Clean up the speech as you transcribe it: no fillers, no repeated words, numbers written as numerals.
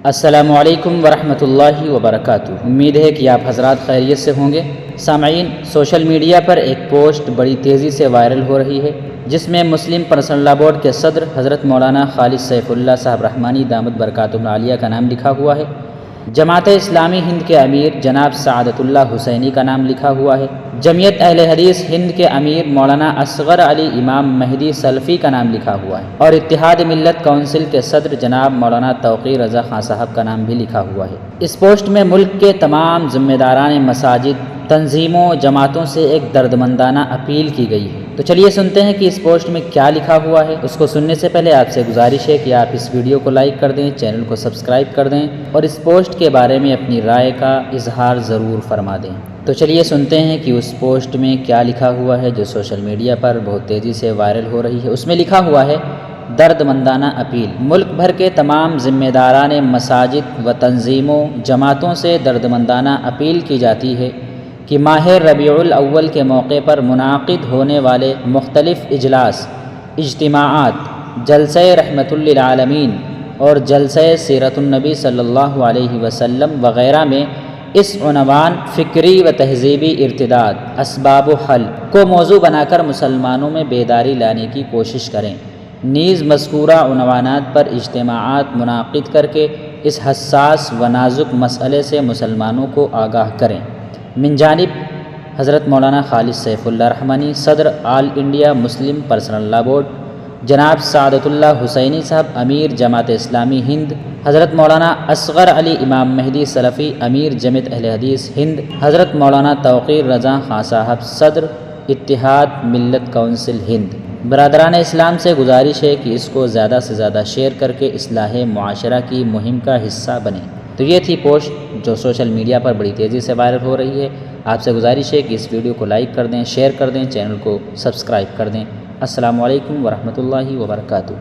السلام علیکم ورحمۃ اللہ وبرکاتہ۔ امید ہے کہ آپ حضرات خیریت سے ہوں گے۔ سامعین، سوشل میڈیا پر ایک پوسٹ بڑی تیزی سے وائرل ہو رہی ہے جس میں مسلم پرسنل لاء بورڈ کے صدر حضرت مولانا خالد سیف اللہ صاحب رحمانی دامت برکاتہم العالیہ کا نام لکھا ہوا ہے۔ جماعت اسلامی ہند کے امیر جناب سعادت اللہ حسینی کا نام لکھا ہوا ہے۔ جمعیت اہل حدیث ہند کے امیر مولانا اصغر علی امام مہدی سلفی کا نام لکھا ہوا ہے، اور اتحاد ملت کونسل کے صدر جناب مولانا توقیر رضا خان صاحب کا نام بھی لکھا ہوا ہے۔ اس پوسٹ میں ملک کے تمام ذمہ داران مساجد، تنظیموں، جماعتوں سے ایک دردمندانہ اپیل کی گئی ہے۔ تو چلیے سنتے ہیں کہ اس پوسٹ میں کیا لکھا ہوا ہے۔ اس کو سننے سے پہلے آپ سے گزارش ہے کہ آپ اس ویڈیو کو لائک کر دیں، چینل کو سبسکرائب کر دیں اور اس پوسٹ کے بارے میں اپنی رائے کا اظہار ضرور فرما دیں۔ تو چلیے سنتے ہیں کہ اس پوسٹ میں کیا لکھا ہوا ہے جو سوشل میڈیا پر بہت تیزی سے وائرل ہو رہی ہے۔ اس میں لکھا ہوا ہے: درد مندانہ اپیل۔ ملک بھر کے تمام ذمہ داران مساجد و تنظیموں، جماعتوں سے درد مندانہ اپیل کی جاتی ہے کہ ماہ ربیع الاول کے موقع پر منعقد ہونے والے مختلف اجلاس، اجتماعات، جلسہ رحمت للعالمین اور جلسہ سیرت النبی صلی اللہ علیہ وسلم وغیرہ میں اس عنوان فکری و تہذیبی ارتداد، اسباب و حل کو موضوع بنا کر مسلمانوں میں بیداری لانے کی کوشش کریں۔ نیز مذکورہ عنوانات پر اجتماعات منعقد کر کے اس حساس و نازک مسئلے سے مسلمانوں کو آگاہ کریں۔ من جانب حضرت مولانا خالد سیف اللہ رحمانی، صدر all India Muslim personal law board, جناب سعادت اللہ حسینی صاحب امیر جماعت اسلامی ہند، حضرت مولانا اصغر علی امام مہدی سلفی امیر جمعیت اہل حدیث ہند، حضرت مولانا توقیر رضا خان صاحب صدر اتحاد ملت کونسل ہند۔ برادران اسلام سے گزارش ہے کہ اس کو زیادہ سے زیادہ شیئر کر کے اصلاح معاشرہ کی مہم کا حصہ بنیں۔ تو یہ تھی پوسٹ جو سوشل میڈیا پر بڑی تیزی سے وائرل ہو رہی ہے۔ آپ سے گزارش ہے کہ اس ویڈیو کو لائک کر دیں، شیئر کر دیں، چینل کو سبسکرائب کر دیں۔ السلام علیکم ورحمۃ اللہ وبرکاتہ۔